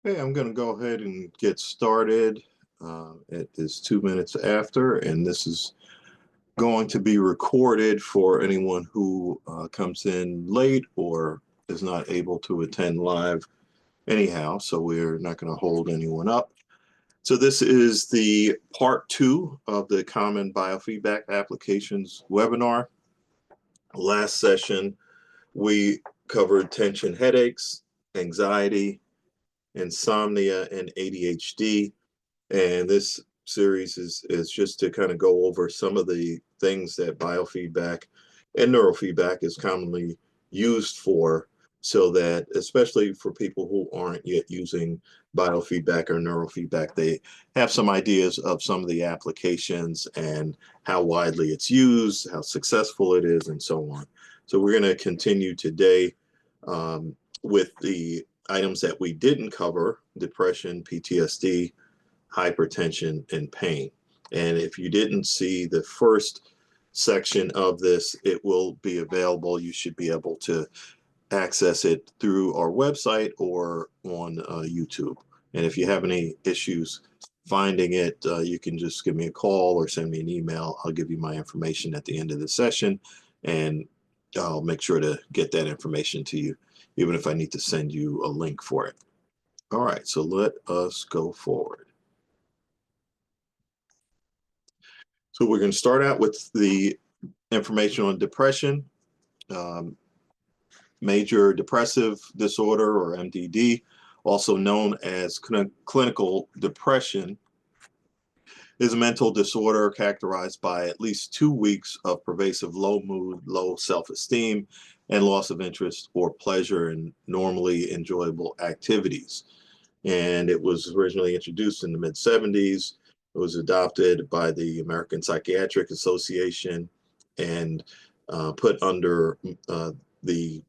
Hey, I'm going to go ahead and get started. It is 2 minutes after, and this is going to be recorded for anyone who comes in late or is not able to attend live anyhow. So we're not going to hold anyone up. So this is the part two of the Common Biofeedback Applications webinar. Last session, we covered tension headaches, anxiety, insomnia, and ADHD. And this series is just to kind of go over some of the things that biofeedback and neurofeedback is commonly used for, so that especially for people who aren't yet using biofeedback or neurofeedback, they have some ideas of some of the applications and how widely it's used, how successful it is, and so on. So we're going to continue today with the items that we didn't cover: depression, PTSD, hypertension, and pain. And if you didn't see the first section of this, it will be available. You should be able to access it through our website or on YouTube. And if you have any issues finding it, you can just give me a call or send me an email. I'll give you my information at the end of the session, and I'll make sure to get that information to you, even if I need to send you a link for it. All right, so let us go forward. So we're going to start out with the information on depression. Um, Major depressive disorder, or MDD, also known as clinical depression, is a mental disorder characterized by at least 2 weeks of pervasive low mood, low self-esteem, and loss of interest or pleasure in normally enjoyable activities. And it was originally introduced in the mid-70s. It was adopted by the American Psychiatric Association and put under the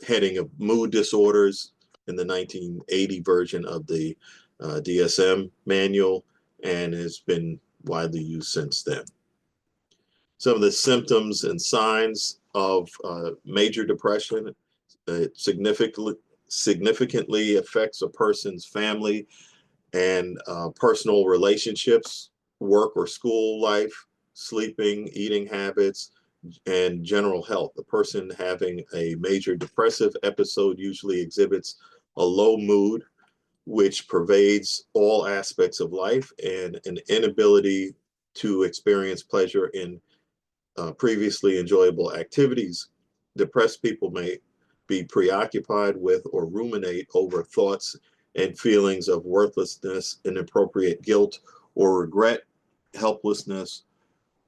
heading of mood disorders in the 1980 version of the DSM manual, and has been widely used since then. Some of the symptoms and signs of major depression: it significantly affects a person's family and personal relationships, work or school life, sleeping, eating habits, and general health. The person having a major depressive episode usually exhibits a low mood, which pervades all aspects of life, and an inability to experience pleasure in previously enjoyable activities. Depressed people may be preoccupied with or ruminate over thoughts and feelings of worthlessness, inappropriate guilt or regret, helplessness,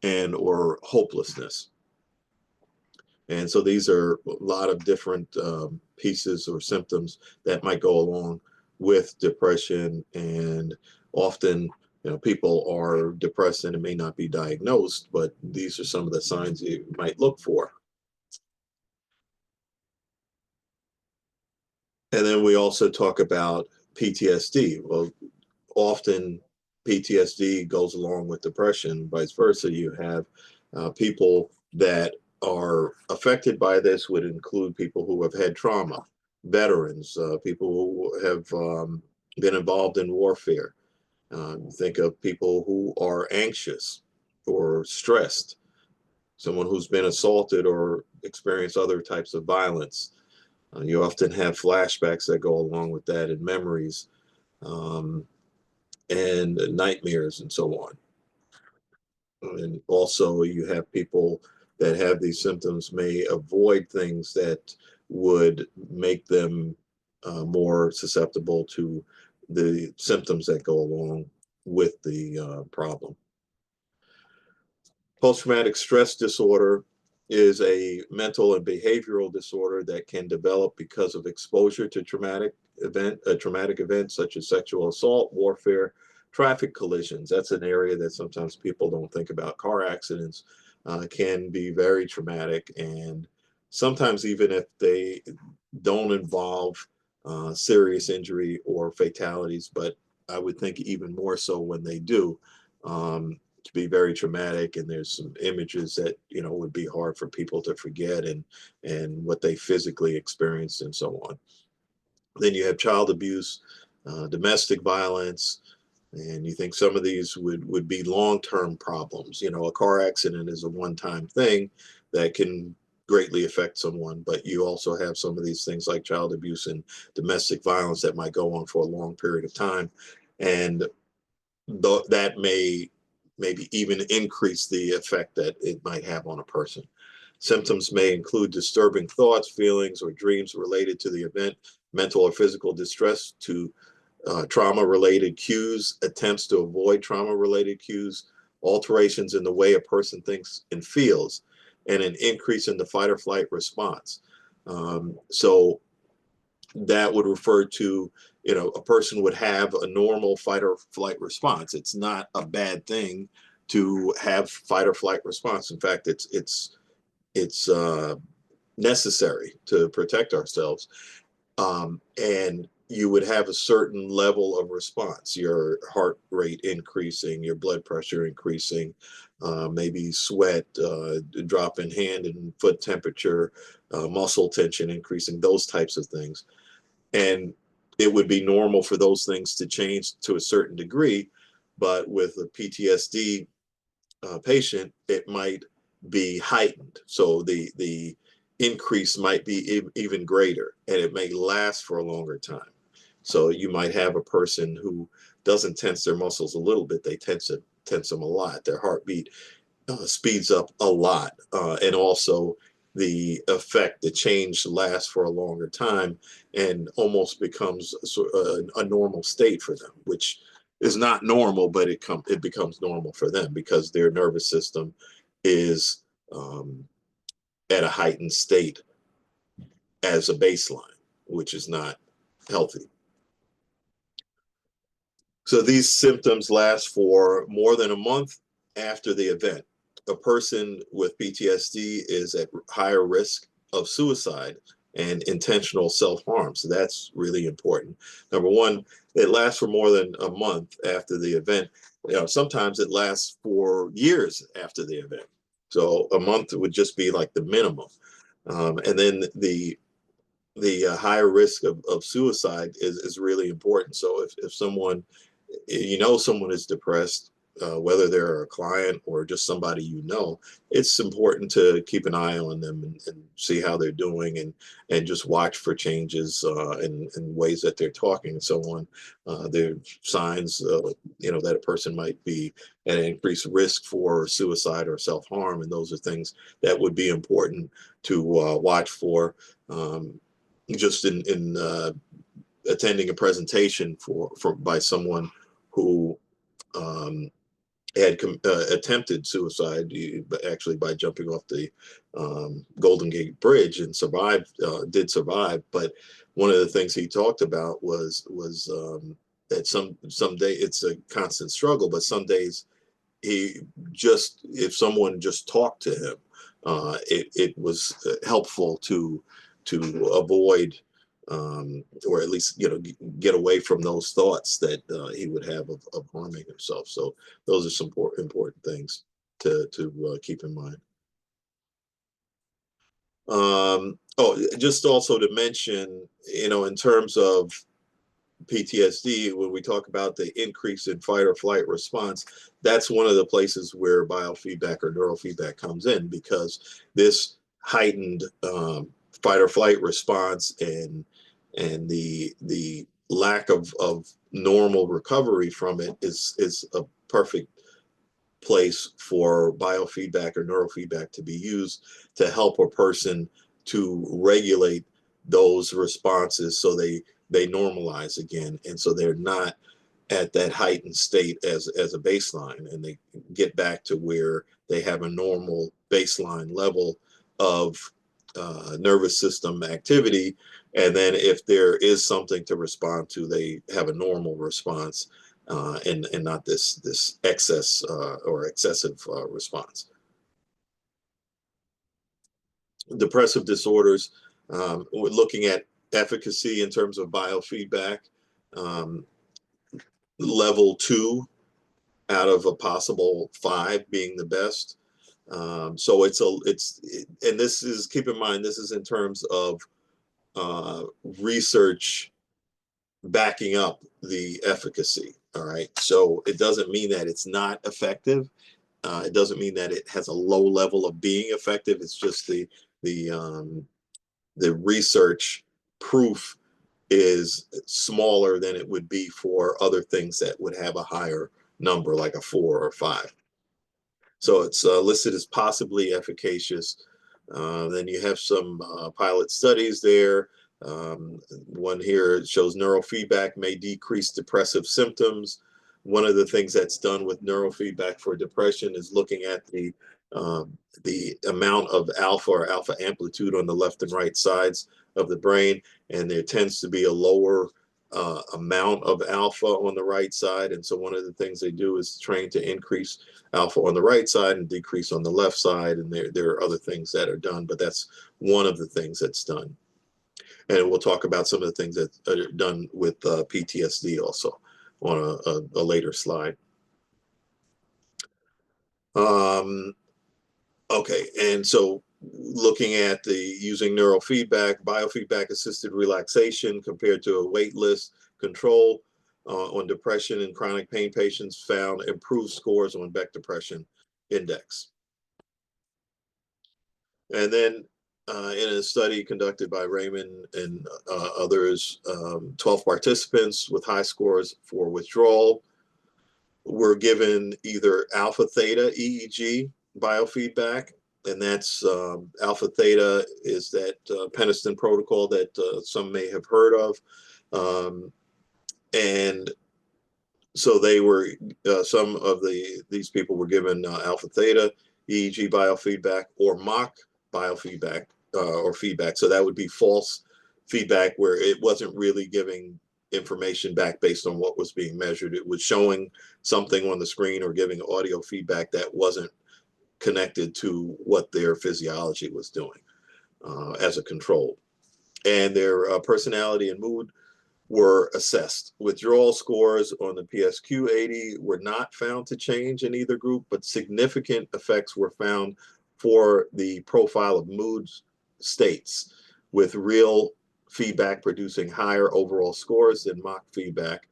and or hopelessness. And so these are a lot of different pieces or symptoms that might go along with depression. And often, people are depressed and it may not be diagnosed, but these are some of the signs you might look for. And then we also talk about PTSD. Well, often PTSD goes along with depression, vice versa. You have people that are affected by this would include people who have had trauma, veterans, people who have been involved in warfare. Think of people who are anxious or stressed, someone who's been assaulted or experienced other types of violence. You often have flashbacks that go along with that, and memories, um, and nightmares, and so on. And also, you have people that have these symptoms may avoid things that would make them more susceptible to the symptoms that go along with the problem. Post-traumatic stress disorder is a mental and behavioral disorder that can develop because of exposure to a traumatic event such as sexual assault, warfare, traffic collisions. That's an area that sometimes people don't think about. Car accidents can be very traumatic, and sometimes even if they don't involve serious injury or fatalities, but I would think even more so when they do. To be very traumatic, and there's some images that would be hard for people to forget, and what they physically experienced, and so on. Then you have child abuse, domestic violence, and you think some of these would be long-term problems. You know, a car accident is a one-time thing that can greatly affect someone, but you also have some of these things like child abuse and domestic violence that might go on for a long period of time, and that may maybe even increase the effect that it might have on a person. Symptoms may include disturbing thoughts, feelings, or dreams related to the event, mental or physical distress to trauma-related cues, attempts to avoid trauma-related cues, alterations in the way a person thinks and feels, and an increase in the fight or flight response. So that would refer to, you know, a person would have a normal fight or flight response. It's not a bad thing to have fight or flight response. In fact, it's necessary to protect ourselves. And you would have a certain level of response, your heart rate increasing, your blood pressure increasing, maybe sweat, drop in hand and foot temperature, muscle tension increasing, those types of things. And it would be normal for those things to change to a certain degree, but with a PTSD patient, it might be heightened. So the increase might be even greater, and it may last for a longer time. So you might have a person who doesn't tense their muscles a little bit, they tense them a lot. Their heartbeat speeds up a lot, and also the effect, the change lasts for a longer time and almost becomes a normal state for them, which is not normal, but it becomes normal for them because their nervous system is at a heightened state as a baseline, which is not healthy. So these symptoms last for more than a month after the event. A person with PTSD is at higher risk of suicide and intentional self-harm. So that's really important. Number one, it lasts for more than a month after the event. You know, sometimes it lasts for years after the event. So a month would just be like the minimum. And then the higher risk of suicide is really important. So if someone, you know, someone is depressed, whether they're a client or just somebody you know, it's important to keep an eye on them and see how they're doing, and just watch for changes in ways that they're talking and so on. There are signs, you know, that a person might be at an increased risk for suicide or self-harm, and those are things that would be important to watch for. Just in attending a presentation by someone who had attempted suicide, actually by jumping off the Golden Gate Bridge, and did survive. But one of the things he talked about was that some day it's a constant struggle, but some days if someone just talked to him, it was helpful to avoid, or at least, you know, get away from those thoughts that he would have of harming himself. So those are some important things to keep in mind. Just also to mention, you know, in terms of PTSD, when we talk about the increase in fight or flight response, that's one of the places where biofeedback or neurofeedback comes in, because this heightened fight or flight response and the lack of normal recovery from it is a perfect place for biofeedback or neurofeedback to be used to help a person to regulate those responses so they normalize again, and so they're not at that heightened state as a baseline, and they get back to where they have a normal baseline level of nervous system activity. And then if there is something to respond to, they have a normal response, and not this excess or excessive response. Depressive disorders, we're looking at efficacy in terms of biofeedback, level 2 out of a possible 5 being the best. So and this is, keep in mind, this is in terms of research backing up the efficacy. All right. So it doesn't mean that it's not effective. It doesn't mean that it has a low level of being effective. It's just the research proof is smaller than it would be for other things that would have a higher number, like a 4 or 5. So it's listed as possibly efficacious. Then you have some pilot studies there. One here shows neurofeedback may decrease depressive symptoms. One of the things that's done with neurofeedback for depression is looking at the amount of alpha or alpha amplitude on the left and right sides of the brain, and there tends to be a lower amount of alpha on the right side. And so one of the things they do is train to increase alpha on the right side and decrease on the left side. And there are other things that are done, but that's one of the things that's done. And we'll talk about some of the things that are done with PTSD also on a later slide. Okay, and so looking at the using neurofeedback, biofeedback assisted relaxation compared to a waitlist control on depression and chronic pain patients found improved scores on Beck Depression Index. And then in a study conducted by Raymond and others, 12 participants with high scores for withdrawal were given either alpha theta EEG biofeedback, and that's alpha theta is that Peniston protocol that some may have heard of. And so they were, some of these people were given alpha theta EEG biofeedback or mock biofeedback or feedback. So that would be false feedback where it wasn't really giving information back based on what was being measured. It was showing something on the screen or giving audio feedback that wasn't connected to what their physiology was doing as a control. And their personality and mood were assessed. Withdrawal scores on the PSQ-80 were not found to change in either group, but significant effects were found for the profile of mood states, with real feedback producing higher overall scores than mock feedback.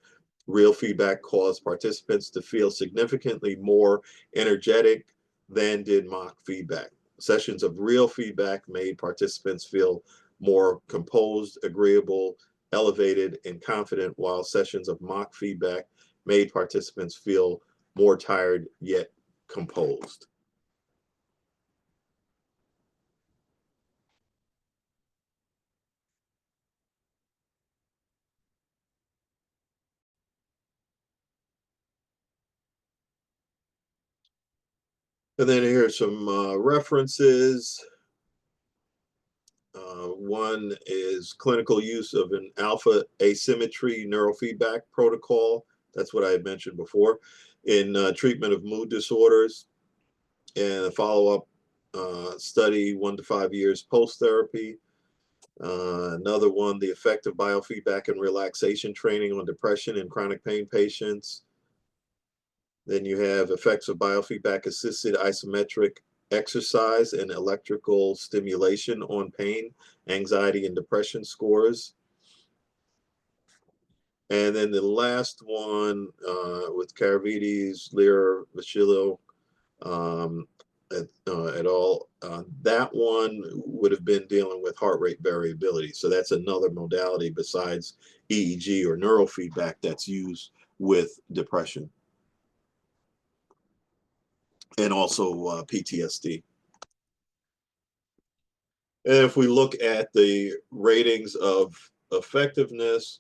Real feedback caused participants to feel significantly more energetic than did mock feedback. Sessions of real feedback made participants feel more composed, agreeable, elevated, and confident, while sessions of mock feedback made participants feel more tired yet composed. And then here's some references. One is clinical use of an alpha asymmetry neurofeedback protocol. That's what I had mentioned before in treatment of mood disorders, and a follow-up study 1 to 5 years post-therapy. Another one, the effect of biofeedback and relaxation training on depression in chronic pain patients. Then you have effects of biofeedback assisted isometric exercise and electrical stimulation on pain, anxiety, and depression scores. And then the last one with Karavides, Lear, Vachillo, et al. That one would have been dealing with heart rate variability. So that's another modality besides EEG or neurofeedback that's used with depression. And also PTSD. And if we look at the ratings of effectiveness,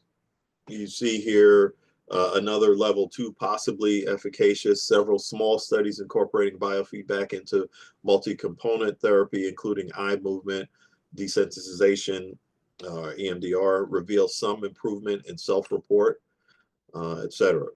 you see here another level 2, possibly efficacious, several small studies incorporating biofeedback into multi-component therapy, including eye movement, desensitization, EMDR, reveal some improvement in self-report, etc.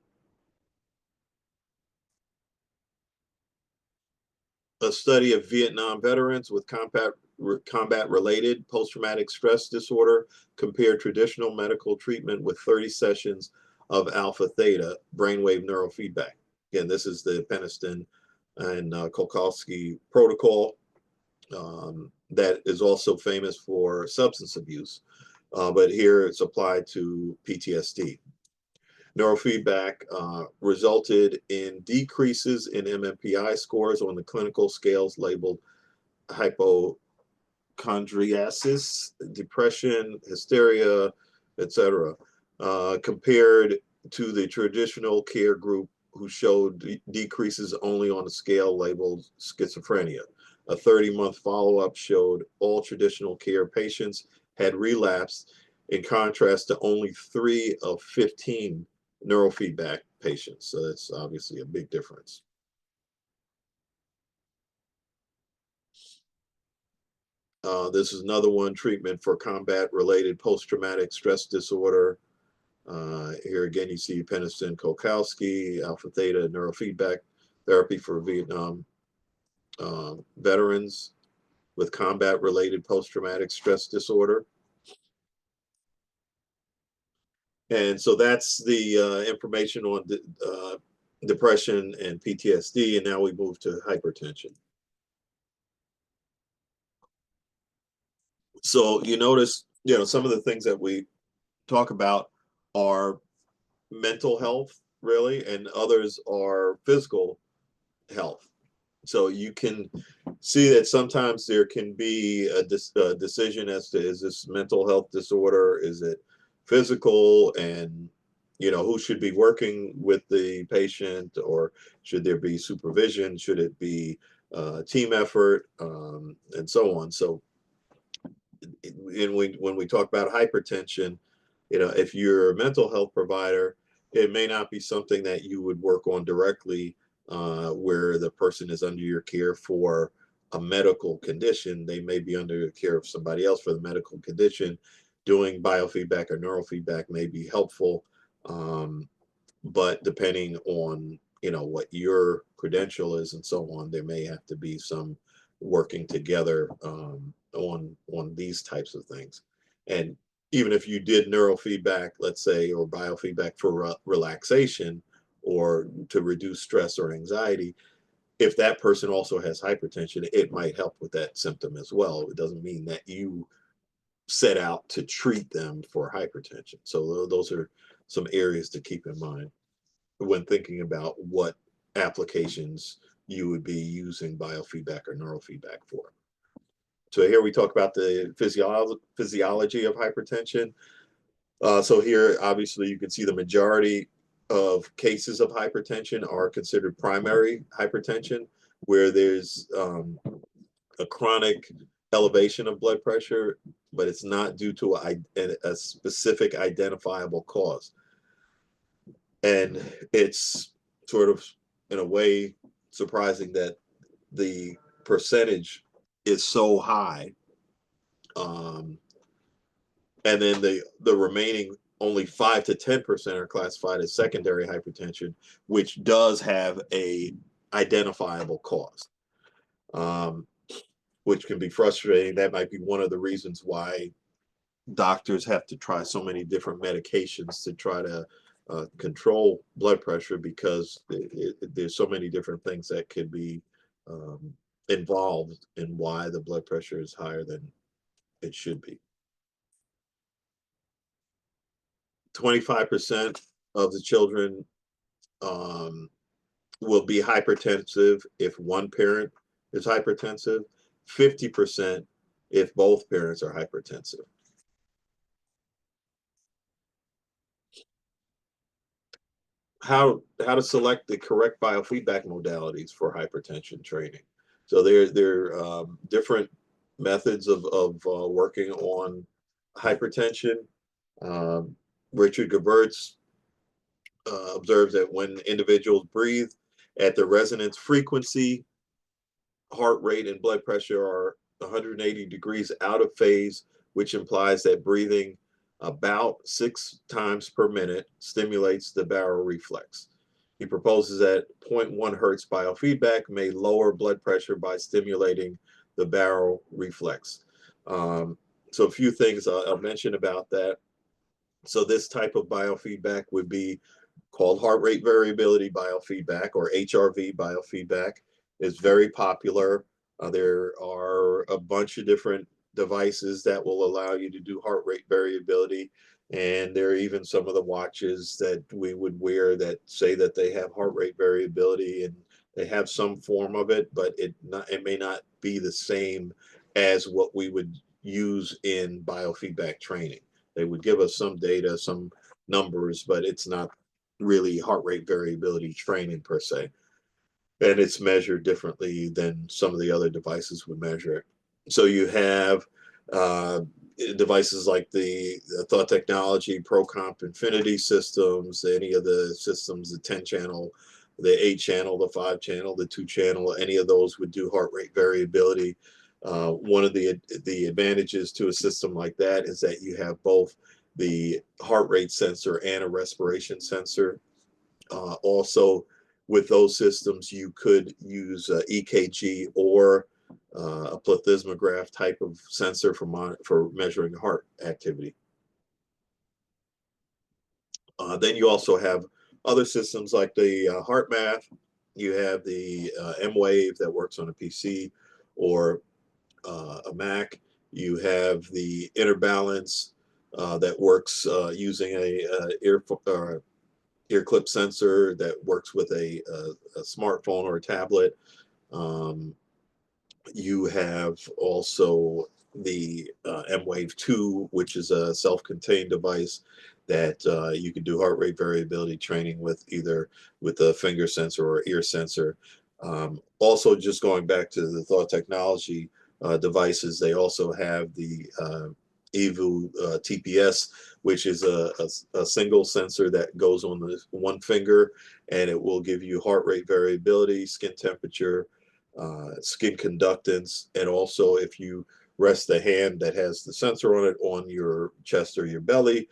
A study of Vietnam veterans with combat-related post-traumatic stress disorder compared traditional medical treatment with 30 sessions of alpha theta brainwave neurofeedback. Again, this is the Peniston and Kolkowski protocol that is also famous for substance abuse, but here it's applied to PTSD. Neurofeedback resulted in decreases in MMPI scores on the clinical scales labeled hypochondriasis, depression, hysteria, etc., compared to the traditional care group who showed decreases only on a scale labeled schizophrenia. A 30-month follow-up showed all traditional care patients had relapsed, in contrast to only 3 of 15 neurofeedback patients. So that's obviously a big difference. This is another one, treatment for combat-related post-traumatic stress disorder. Here again, you see Peniston Kolkowski, alpha theta neurofeedback therapy for Vietnam veterans with combat-related post-traumatic stress disorder. And so that's the information on depression and PTSD. And now we move to hypertension. So you notice, some of the things that we talk about are mental health, really, and others are physical health. So you can see that sometimes there can be a decision as to, is this mental health disorder? Is it physical? And, who should be working with the patient, or should there be supervision? Should it be team effort, and so on? So when we talk about hypertension, if you're a mental health provider, it may not be something that you would work on directly, where the person is under your care for a medical condition. They may be under the care of somebody else for the medical condition. Doing biofeedback or neurofeedback may be helpful, but depending on what your credential is and so on, there may have to be some working together on these types of things. And even if you did neurofeedback, let's say, or biofeedback for relaxation or to reduce stress or anxiety, if that person also has hypertension, it might help with that symptom as well. It doesn't mean that you set out to treat them for hypertension. So those are some areas to keep in mind when thinking about what applications you would be using biofeedback or neurofeedback for. So here we talk about the physiology of hypertension. So here, obviously, you can see the majority of cases of hypertension are considered primary hypertension, where there's a chronic elevation of blood pressure, but it's not due to a specific identifiable cause. And it's sort of, in a way, surprising that the percentage is so high. And then the remaining only 5 to 10% are classified as secondary hypertension, which does have a identifiable cause, which can be frustrating. That might be one of the reasons why doctors have to try so many different medications to try to control blood pressure, because there's so many different things that could be involved in why the blood pressure is higher than it should be. 25% of the children will be hypertensive if one parent is hypertensive, 50% if both parents are hypertensive. How to select the correct biofeedback modalities for hypertension training. So there are different methods of working on hypertension. Richard Gebertz observes that when individuals breathe at the resonance frequency, heart rate and blood pressure are 180 degrees out of phase, which implies that breathing about 6 times per minute stimulates the barrel reflex. He proposes that 0.1 hertz biofeedback may lower blood pressure by stimulating the barrel reflex. So a few things I'll mention about that. So this type of biofeedback would be called heart rate variability biofeedback, or HRV biofeedback. Is very popular. There are a bunch of different devices that will allow you to do heart rate variability. And there are even some of the watches that we would wear that say that they have heart rate variability, and they have some form of it, but it may not be the same as what we would use in biofeedback training. They would give us some data, some numbers, but it's not really heart rate variability training per se. And it's measured differently than some of the other devices would measure it. So you have uh, devices like the Thought Technology, ProComp Infinity systems, any of the systems, the 10 channel, the 8 channel, the 5 channel, the 2 channel, any of those would do heart rate variability. One of the advantages to a system like that is that you have both the heart rate sensor and a respiration sensor. Also, with those systems, you could use EKG or a plethysmograph type of sensor for measuring heart activity. Then you also have other systems like the HeartMath. You have the M-Wave that works on a PC or a Mac. You have the InnerBalance that works using a ear clip sensor that works with a smartphone or a tablet. Um, you have also the M-Wave 2, which is a self-contained device that you can do heart rate variability training with, either with a finger sensor or ear sensor. Also, just going back to the Thought Technology devices, they also have the EVU TPS, which is a single sensor that goes on the one finger, and it will give you heart rate variability, skin temperature, skin conductance, and also if you rest the hand that has the sensor on it on your chest or your belly,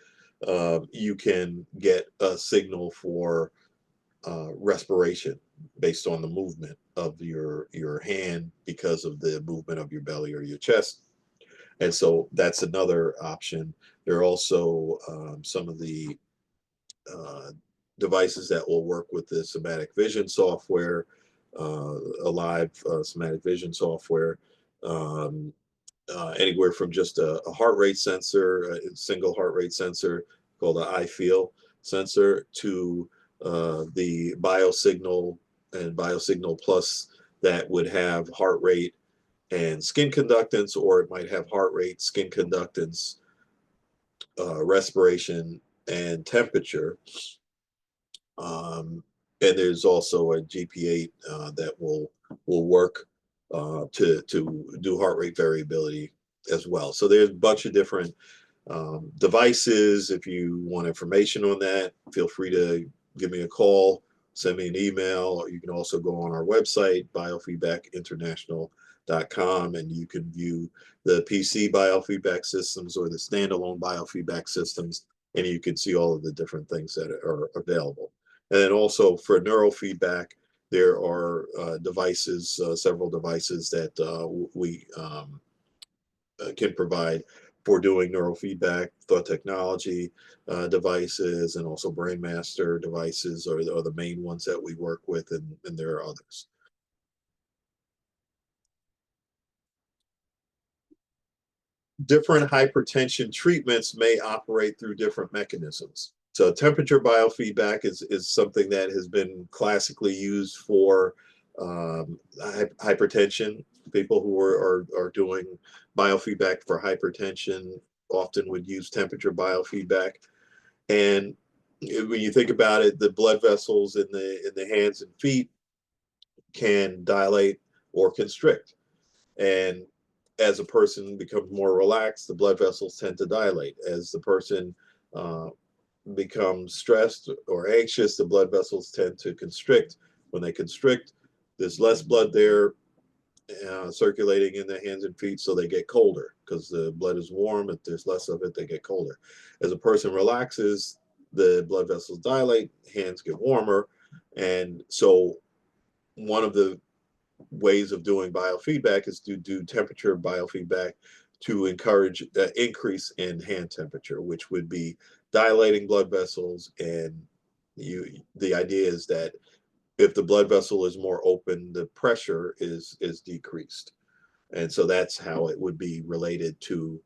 you can get a signal for respiration based on the movement of your hand because of the movement of your belly or your chest. And so that's another option. There are also some of the uh, devices that will work with the somatic vision software, a live somatic vision software, um, anywhere from just a heart rate sensor, a single heart rate sensor called an iFeel sensor, to the biosignal and biosignal plus that would have heart rate and skin conductance, or it might have heart rate, skin conductance, respiration, and temperature. Um, and there's also a GP8 that will work to do heart rate variability as well. So there's a bunch of different devices. If you want information on that, feel free to give me a call, send me an email, or you can also go on our website, biofeedbackinternational.com, and you can view the PC biofeedback systems or the standalone biofeedback systems, and you can see all of the different things that are available. And then also for neurofeedback, there are devices, several devices that we can provide for doing neurofeedback. Thought Technology devices and also BrainMaster devices are the main ones that we work with, and there are others. Different hypertension treatments may operate through different mechanisms. So temperature biofeedback is something that has been classically used for hypertension. People who are doing biofeedback for hypertension often would use temperature biofeedback. And when you think about it, the blood vessels in the hands and feet can dilate or constrict. And as a person becomes more relaxed, the blood vessels tend to dilate. As the person uh, becomes stressed or anxious, the blood vessels tend to constrict. When they constrict, there's less blood there circulating in the hands and feet, so they get colder because the blood is warm. If there's less of it, they get colder. As a person relaxes, the blood vessels dilate, hands get warmer. And so one of the ways of doing biofeedback is to do temperature biofeedback to encourage increase in hand temperature, which would be dilating blood vessels. And the idea is that if the blood vessel is more open, the pressure is decreased. And so that's how it would be related to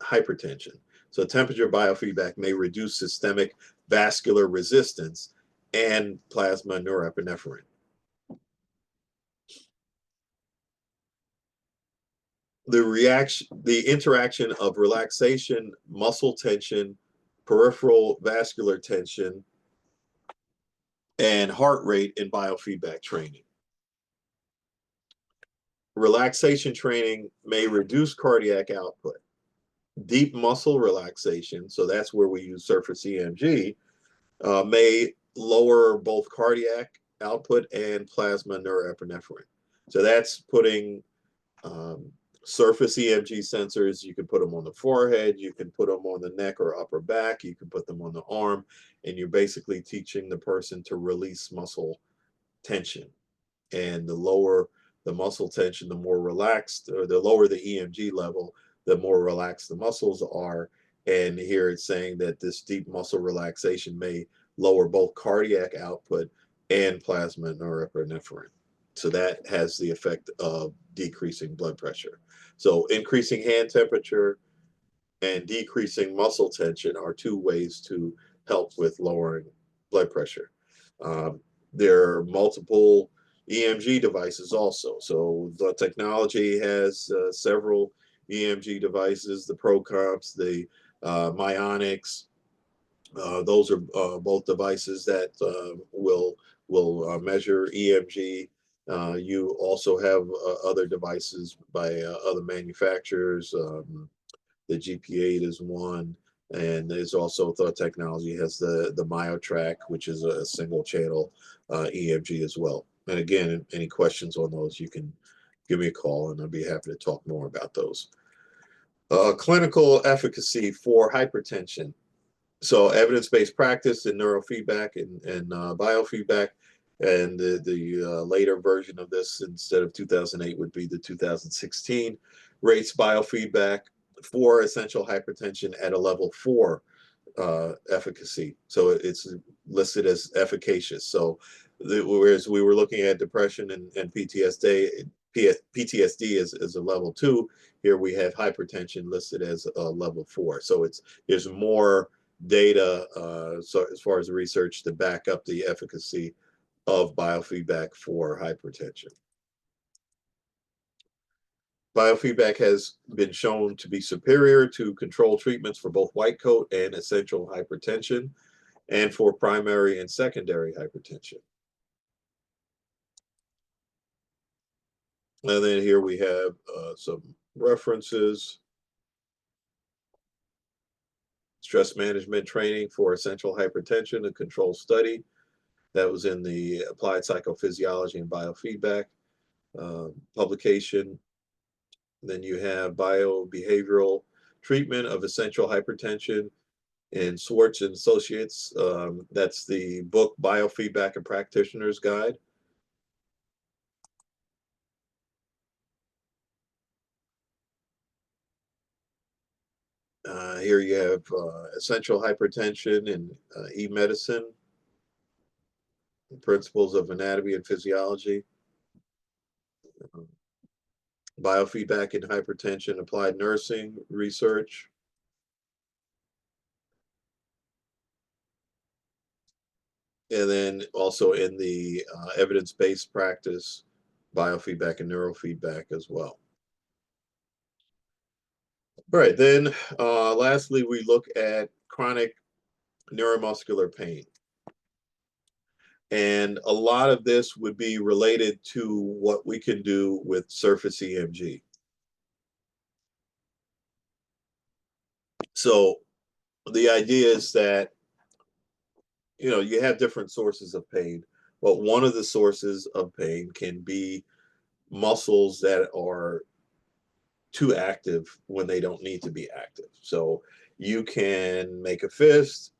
hypertension. So temperature biofeedback may reduce systemic vascular resistance and plasma norepinephrine. The interaction of relaxation, muscle tension, peripheral vascular tension, and heart rate in biofeedback training. Relaxation training may reduce cardiac output. Deep muscle relaxation, so that's where we use surface EMG, may lower both cardiac output and plasma norepinephrine. So that's putting surface EMG sensors. You can put them on the forehead, you can put them on the neck or upper back, you can put them on the arm, and you're basically teaching the person to release muscle tension. And the lower the muscle tension, the more relaxed, or the lower the EMG level, the more relaxed the muscles are. And here it's saying that this deep muscle relaxation may lower both cardiac output and plasma norepinephrine. So that has the effect of decreasing blood pressure. So increasing hand temperature and decreasing muscle tension are two ways to help with lowering blood pressure. Um, there are multiple EMG devices also. So the technology has several EMG devices, the ProComps, the Myonics. Those are both devices that will measure EMG. You also have other devices by other manufacturers. The GP8 is one, and there's also Thought Technology has the MyoTrack, which is a single channel EMG as well. And again, any questions on those, you can give me a call, and I'll be happy to talk more about those. Clinical efficacy for hypertension. So evidence-based practice in neurofeedback and biofeedback, and the later version of this instead of 2008 would be the 2016 rates biofeedback for essential hypertension at a level 4 efficacy. So it's listed as efficacious. So whereas we were looking at depression and PTSD as a level 2, here we have hypertension listed as a level 4. So there's more data so as far as the research to back up the efficacy of biofeedback for hypertension. Biofeedback has been shown to be superior to control treatments for both white coat and essential hypertension, and for primary and secondary hypertension. And then here we have some references. Stress management training for essential hypertension, a controlled study. That was in the Applied Psychophysiology and Biofeedback publication. Then you have biobehavioral treatment of essential hypertension in Swartz and Associates. That's the book Biofeedback, a Practitioner's Guide. Here you have essential hypertension and e-medicine, principles of anatomy and physiology. Biofeedback in hypertension, applied nursing research. And then also in the evidence-based practice, biofeedback and neurofeedback as well. All right, then lastly, we look at chronic neuromuscular pain. And a lot of this would be related to what we can do with surface EMG. So the idea is that, you have different sources of pain, but one of the sources of pain can be muscles that are too active when they don't need to be active. So you can make a fist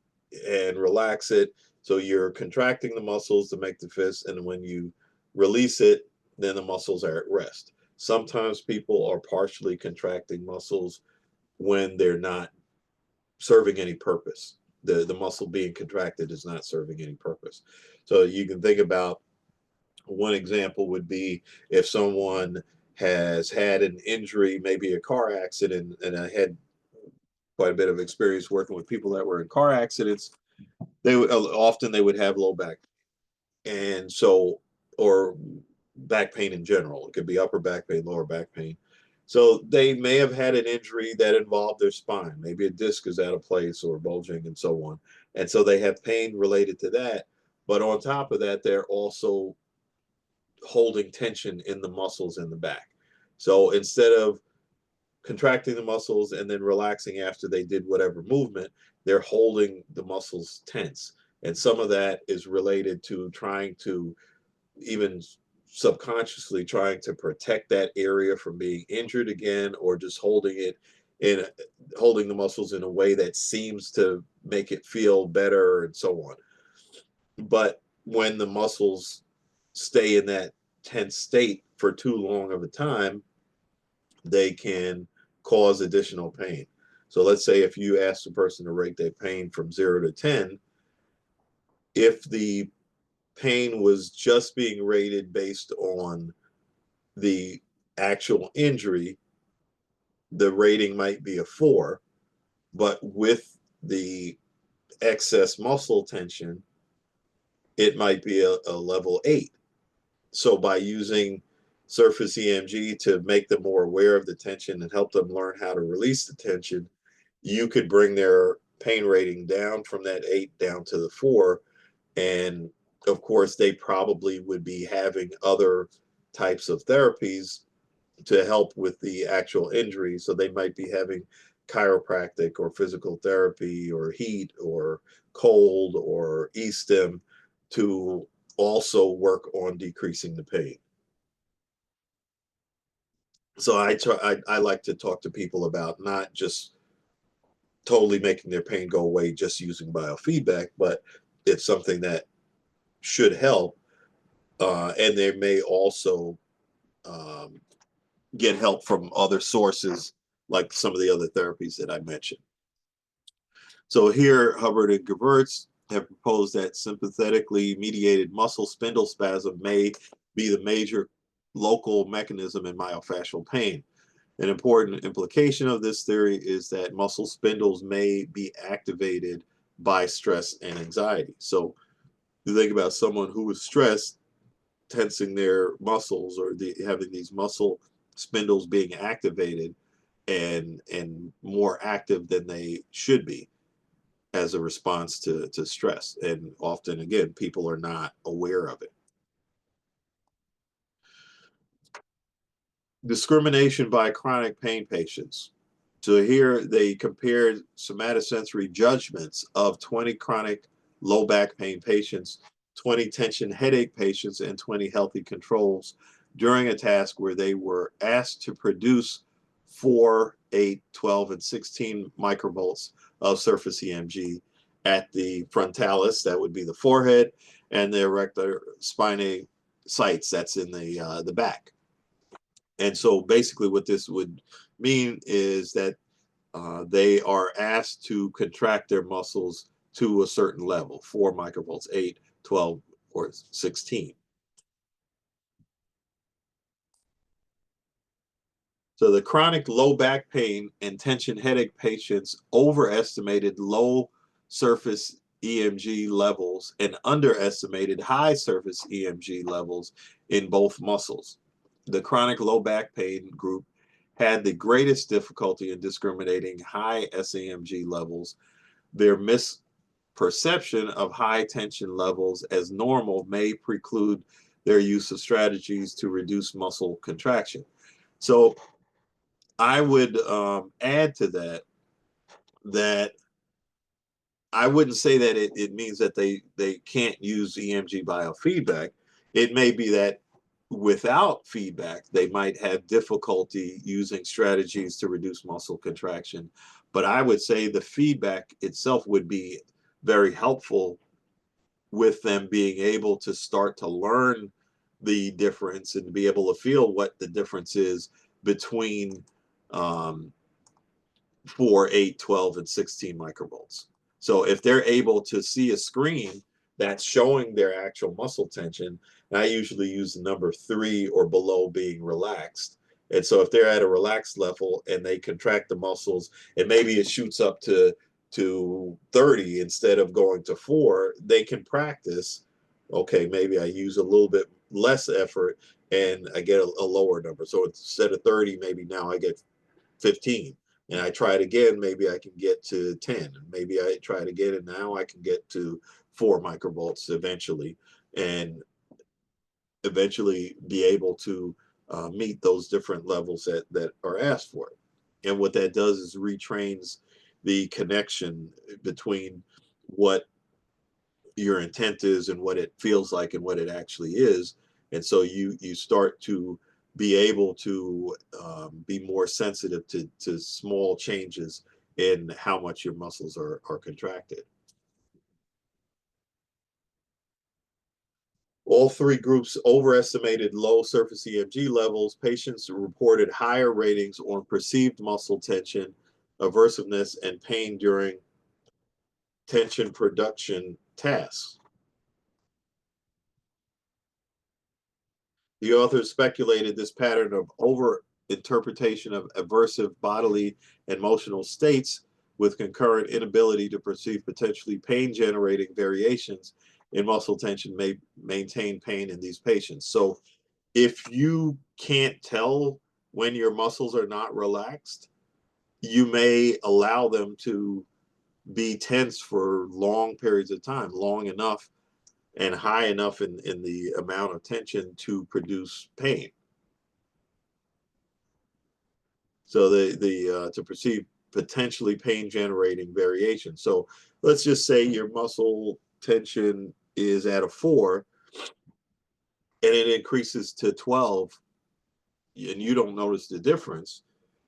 and relax it. So you're contracting the muscles to make the fist, and when you release it, then the muscles are at rest. Sometimes people are partially contracting muscles when they're not serving any purpose. The muscle being contracted is not serving any purpose. So you can think about one example would be if someone has had an injury, maybe a car accident, and I had quite a bit of experience working with people that were in car accidents. They would often they would have low back, and so or back pain in general. It could be upper back pain, lower back pain. So they may have had an injury that involved their spine. Maybe a disc is out of place or bulging and so on. And so they have pain related to that. But on top of that, they're also holding tension in the muscles in the back. So instead of contracting the muscles and then relaxing after they did whatever movement, they're holding the muscles tense. And some of that is related to trying to even subconsciously trying to protect that area from being injured again, or just holding it in, holding the muscles in a way that seems to make it feel better and so on. But when the muscles stay in that tense state for too long of a time, they can cause additional pain. So let's say if you ask the person to rate their pain from 0 to 10, if the pain was just being rated based on the actual injury, the rating might be a 4, but with the excess muscle tension, it might be a level 8. So by using surface EMG to make them more aware of the tension and help them learn how to release the tension, you could bring their pain rating down from that 8 down to the 4. And of course, they probably would be having other types of therapies to help with the actual injury. So they might be having chiropractic or physical therapy or heat or cold or e-stim to also work on decreasing the pain. So I like to talk to people about not just totally making their pain go away just using biofeedback, but it's something that should help. And they may also um, get help from other sources, like some of the other therapies that I mentioned. So here, Hubbard and Gevirtz have proposed that sympathetically mediated muscle spindle spasm may be the major local mechanism in myofascial pain. An important implication of this theory is that muscle spindles may be activated by stress and anxiety. So you think about someone who is stressed, tensing their muscles or having these muscle spindles being activated and more active than they should be as a response to stress. And often, again, people are not aware of it. Discrimination by chronic pain patients. So here they compared somatosensory judgments of 20 chronic low back pain patients, 20 tension headache patients, and 20 healthy controls during a task where they were asked to produce 4, 8, 12, and 16 microvolts of surface EMG at the frontalis, that would be the forehead, and the erector spinae sites, that's in the back. And so basically what this would mean is that they are asked to contract their muscles to a certain level, 4 microvolts, 8, 12, or 16. So the chronic low back pain and tension headache patients overestimated low surface EMG levels and underestimated high surface EMG levels in both muscles. The chronic low back pain group had the greatest difficulty in discriminating high SEMG levels. Their misperception of high tension levels as normal may preclude their use of strategies to reduce muscle contraction. So I would add to that that I wouldn't say that it means that they can't use EMG biofeedback. It may be that without feedback, they might have difficulty using strategies to reduce muscle contraction. But I would say the feedback itself would be very helpful with them being able to start to learn the difference and to be able to feel what the difference is between um, 4, 8, 12, and 16 microvolts. So if they're able to see a screen that's showing their actual muscle tension, and I usually use the number 3 or below being relaxed, And so if they're at a relaxed level and they contract the muscles and maybe it shoots up to 30 instead of going to 4, they can practice. Okay, maybe I use a little bit less effort and I get a lower number. So instead of 30, maybe now I get 15. And I try it again, maybe I can get to 10. And maybe I try it again, and now I can get to 4 microvolts eventually, and eventually be able to meet those different levels that are asked for. And what that does is retrains the connection between what your intent is and what it feels like and what it actually is. And so you start to be able to be more sensitive to small changes in how much your muscles are contracted. All 3 groups overestimated low surface EMG levels. Patients reported higher ratings on perceived muscle tension, aversiveness, and pain during tension production tasks. The authors speculated this pattern of over-interpretation of aversive bodily and emotional states with concurrent inability to perceive potentially pain-generating variations in muscle tension may maintain pain in these patients. So if you can't tell when your muscles are not relaxed, you may allow them to be tense for long periods of time, long enough and high enough in the amount of tension to produce pain. So the to perceive potentially pain generating variation. So let's just say your muscle tension is at a 4 and it increases to 12 and you don't notice the difference.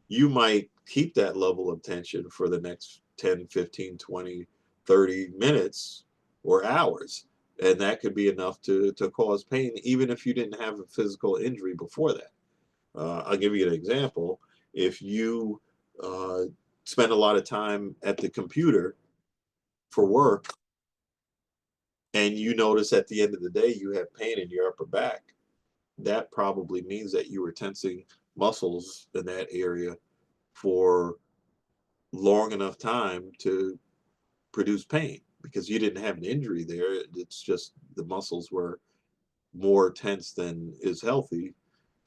You might keep that level of tension for the next 10, 15, 20, 30 minutes or hours. And that could be enough to cause pain, even if you didn't have a physical injury before that. I'll give you an example. If you uh, spend a lot of time at the computer for work and you notice at the end of the day you have pain in your upper back, that probably means that you were tensing muscles in that area for long enough time to produce pain because you didn't have an injury there. It's just the muscles were more tense than is healthy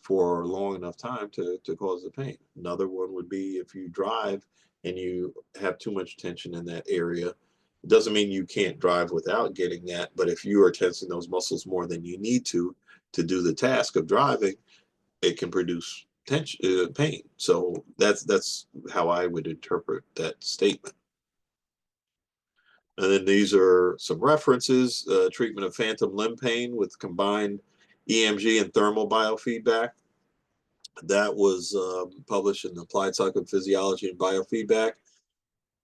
for long enough time to cause the pain. Another one would be if you drive and you have too much tension in that area. It doesn't mean you can't drive without getting that, but if you are tensing those muscles more than you need to do the task of driving, it can produce tension, pain. So that's how I would interpret that statement. And then these are some references, treatment of phantom limb pain with combined EMG and thermal biofeedback. That was published in Applied Psychophysiology and Biofeedback.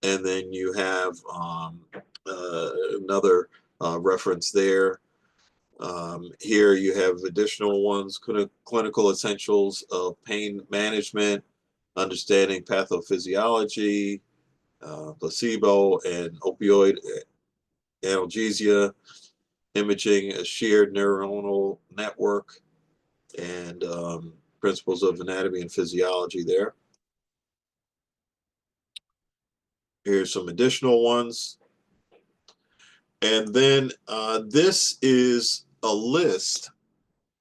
And then you have another reference there. Here you have additional ones, clinical essentials of pain management, understanding pathophysiology, placebo and opioid analgesia, imaging a shared neuronal network, and principles of anatomy and physiology there. Here's some additional ones. And then this is a list,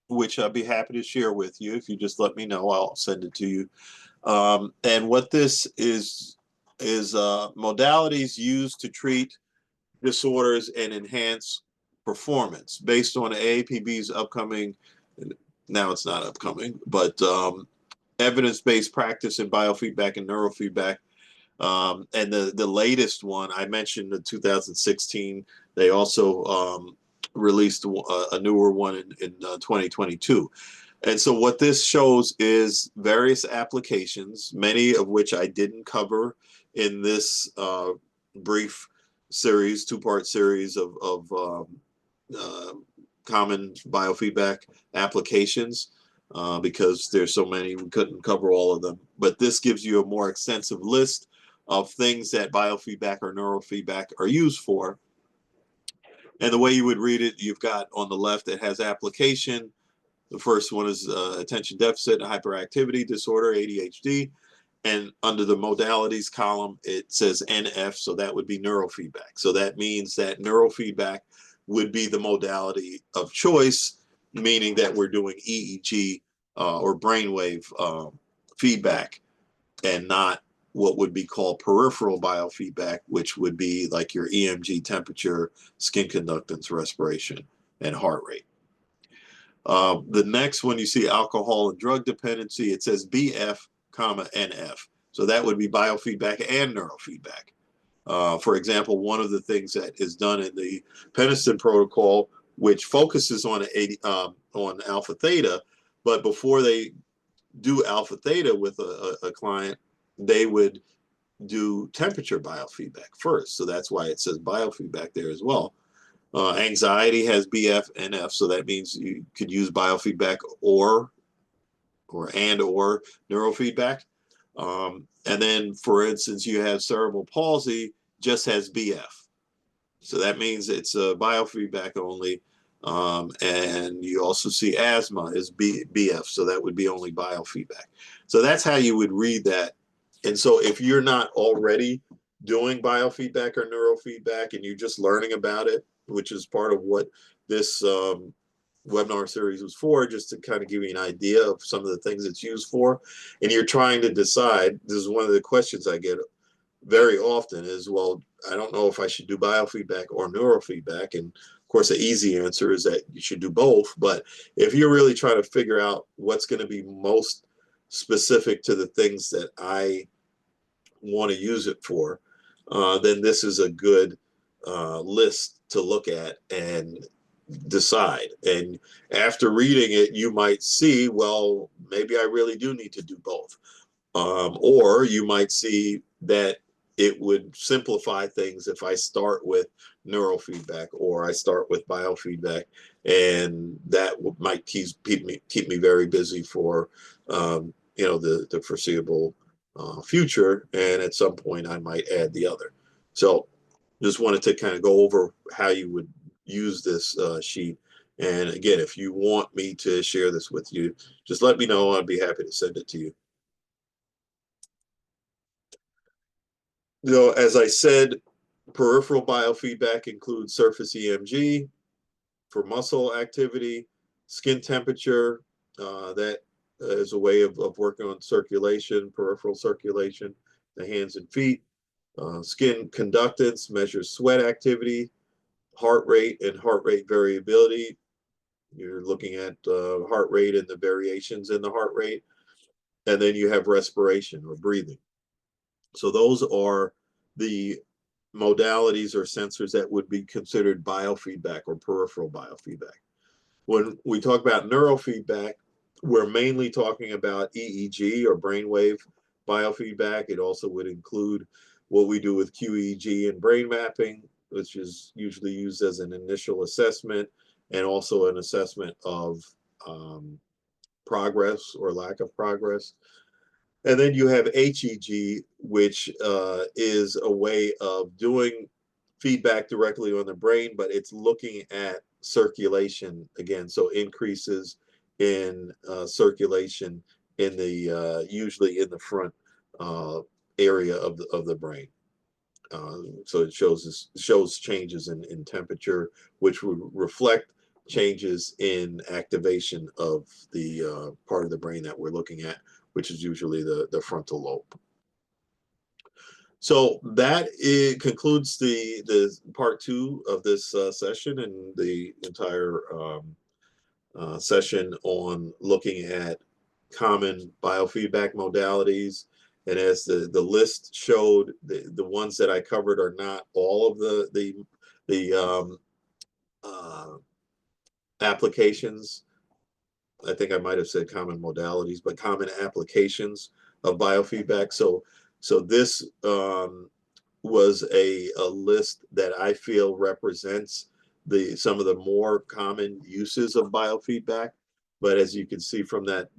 which I'd be happy to share with you. If you just let me know, I'll send it to you. And what this is modalities used to treat disorders and enhance performance based on AAPB's upcoming, now it's not upcoming, but evidence-based practice in biofeedback and neurofeedback. And the latest one, I mentioned in 2016, they also released a newer one in 2022. And so what this shows is various applications, many of which I didn't cover in this brief series, 2-part series of common biofeedback applications because there's so many, we couldn't cover all of them. But this gives you a more extensive list of things that biofeedback or neurofeedback are used for. And the way you would read it, you've got on the left, it has application, The first one is attention deficit and hyperactivity disorder, ADHD. And under the modalities column, it says NF, so that would be neurofeedback. So that means that neurofeedback would be the modality of choice, meaning that we're doing EEG or brainwave feedback and not what would be called peripheral biofeedback, which would be like your EMG temperature, skin conductance, respiration, and heart rate. The next one, you see alcohol and drug dependency, it says BF, NF. So that would be biofeedback and neurofeedback. For example, one of the things that is done in the Peniston protocol, which focuses on alpha theta, but before they do alpha theta with a client, they would do temperature biofeedback first. So that's why it says biofeedback there as well. Anxiety has BF and F, so that means you could use biofeedback or neurofeedback. And then, for instance, you have cerebral palsy, just has BF. So that means it's biofeedback only. And you also see asthma is BF, so that would be only biofeedback. So that's how you would read that. And so if you're not already doing biofeedback or neurofeedback and you're just learning about it, which is part of what this webinar series was for, just to kind of give you an idea of some of the things it's used for, and you're trying to decide, this is one of the questions I get very often is, well, I don't know if I should do biofeedback or neurofeedback. And of course, the easy answer is that you should do both. But if you're really trying to figure out what's going to be most specific to the things that I want to use it for, then this is a good list to look at and decide. And after reading it, you might see, well, maybe I really do need to do both. Or you might see that it would simplify things if I start with neurofeedback or I start with biofeedback, and that might keep me very busy for the foreseeable future. And at some point, I might add the other. So, just wanted to kind of go over how you would use this sheet. And again, if you want me to share this with you, just let me know. I'd be happy to send it to you. As I said, peripheral biofeedback includes surface EMG for muscle activity, skin temperature, that is a way of working on circulation, peripheral circulation, the hands and feet. Skin conductance measures sweat activity, heart rate, and heart rate variability. You're looking at heart rate and the variations in the heart rate. And then you have respiration or breathing. So those are the modalities or sensors that would be considered biofeedback or peripheral biofeedback. When we talk about neurofeedback, we're mainly talking about EEG or brainwave biofeedback. It also would include what we do with QEEG and brain mapping, which is usually used as an initial assessment and also an assessment of progress or lack of progress. And then you have HEG, which is a way of doing feedback directly on the brain, but it's looking at circulation again. So increases in circulation in the usually in the front area of the brain. So it shows changes in temperature, which would reflect changes in activation of the part of the brain that we're looking at, which is usually the frontal lobe. So that concludes the part 2 of this session and the entire session on looking at common biofeedback modalities. And as the list showed, the ones that I covered are not all of the applications. I think I might have said common modalities, but common applications of biofeedback. So this was a list that I feel represents some of the more common uses of biofeedback. But as you can see from that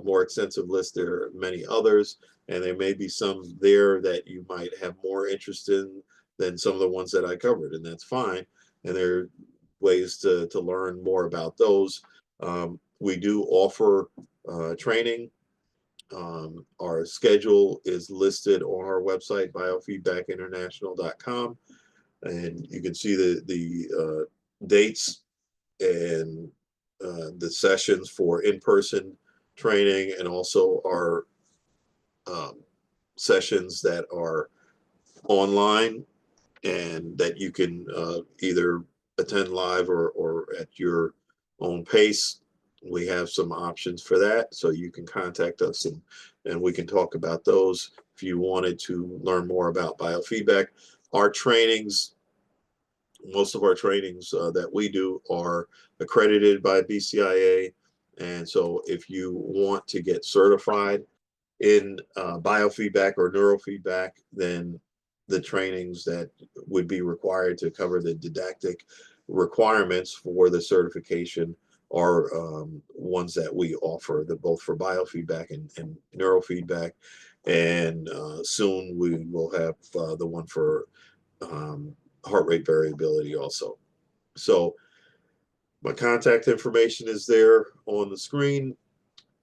more extensive list, there are many others, and there may be some there that you might have more interest in than some of the ones that I covered, and that's fine. And there are ways to learn more about those. we do offer training. Our schedule is listed on our website, biofeedbackinternational.com, and you can see the dates and the sessions for in-person training, and also our sessions that are online and that you can either attend live or at your own pace. We have some options for that, so you can contact us and we can talk about those if you wanted to learn more about biofeedback. Our trainings, most of our trainings that we do are accredited by BCIA, and so if you want to get certified in biofeedback or neurofeedback, then the trainings that would be required to cover the didactic requirements for the certification are ones that we offer, both for biofeedback and neurofeedback. And soon we will have the one for heart rate variability also. So my contact information is there on the screen,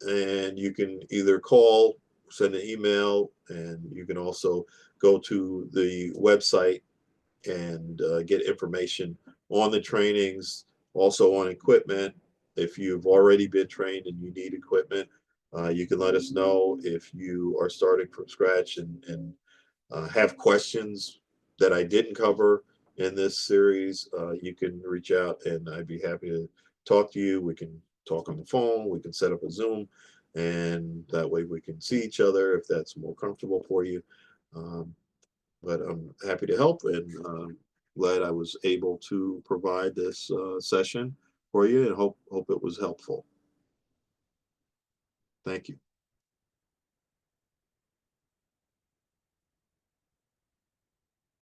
and you can either call, send an email, and you can also go to the website and get information on the trainings, also on equipment. If you've already been trained and you need equipment, you can let us know. If you are starting from scratch and have questions that I didn't cover in this series, you can reach out and I'd be happy to talk to you. We can talk on the phone, we can set up a Zoom, and that way we can see each other if that's more comfortable for you. But I'm happy to help, and glad I was able to provide this session for you, and hope it was helpful. Thank you.